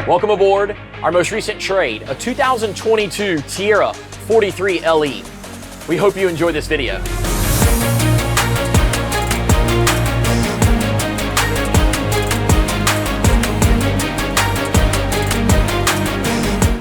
Welcome aboard our most recent trade, a 2022 Tiara 43LE. We hope you enjoy this video.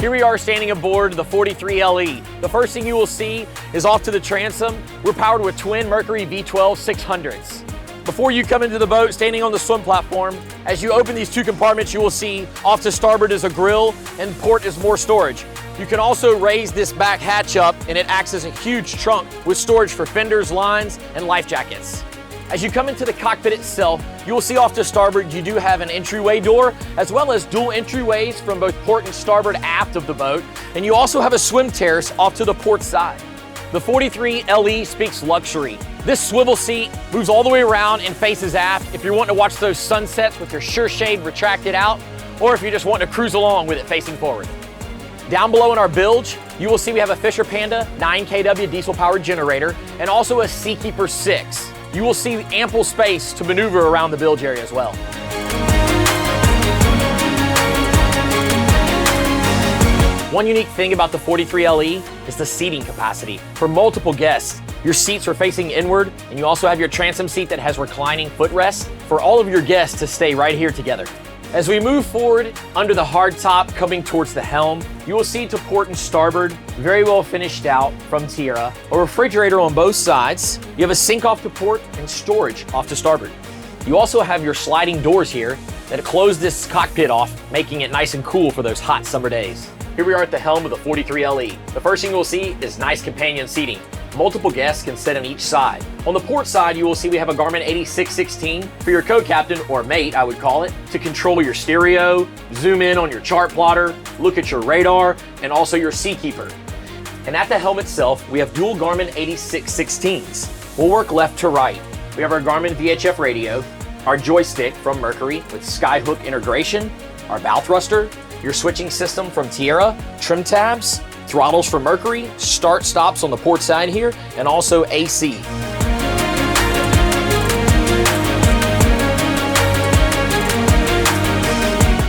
Here we are standing aboard the 43LE. The first thing you will see is off to the transom. We're powered with twin Mercury V12 600s. Before you come into the boat, standing on the swim platform, as you open these two compartments, you will see off to starboard is a grill and port is more storage. You can also raise this back hatch up and it acts as a huge trunk with storage for fenders, lines, and life jackets. As you come into the cockpit itself, you will see off to starboard you do have an entryway door as well as dual entryways from both port and starboard aft of the boat, and you also have a swim terrace off to the port side. The 43LE speaks luxury. This swivel seat moves all the way around and faces aft if you're wanting to watch those sunsets with your sure shade retracted out, or if you're just wanting to cruise along with it facing forward. Down below in our bilge, you will see we have a Fisher Panda 9 kW diesel powered generator and also a Seakeeper 6. You will see ample space to maneuver around the bilge area as well. One unique thing about the 43LE is the seating capacity. For multiple guests, your seats are facing inward, and you also have your transom seat that has reclining footrests for all of your guests to stay right here together. As we move forward under the hardtop coming towards the helm, you will see to port and starboard, very well finished out from Tiara, a refrigerator on both sides. You have a sink off to port and storage off to starboard. You also have your sliding doors here that close this cockpit off, making it nice and cool for those hot summer days. Here we are at the helm of the 43LE. The first thing you'll see is nice companion seating. Multiple guests can sit on each side. On the port side, you will see we have a Garmin 8616 for your co-captain, or mate, I would call it, to control your stereo, zoom in on your chart plotter, look at your radar, and also your Seakeeper. And at the helm itself, we have dual Garmin 8616s. We'll work left to right. We have our Garmin VHF radio, our joystick from Mercury with Skyhook integration, our bow thruster, your switching system from Tiara, trim tabs, throttles from Mercury, start stops on the port side here, and also AC.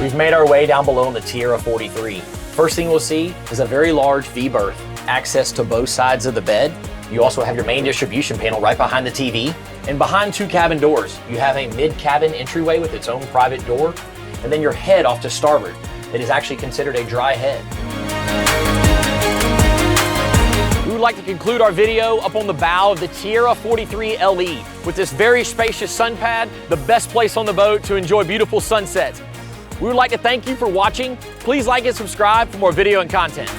We've made our way down below in the Tiara 43. First thing we'll see is a very large V-berth, access to both sides of the bed. You also have your main distribution panel right behind the TV. And behind two cabin doors, you have a mid-cabin entryway with its own private door, and then your head off to starboard. It is actually considered a dry head. We would like to conclude our video up on the bow of the Tiara 43LE with this very spacious sun pad, the best place on the boat to enjoy beautiful sunsets. We would like to thank you for watching. Please like and subscribe for more video and content.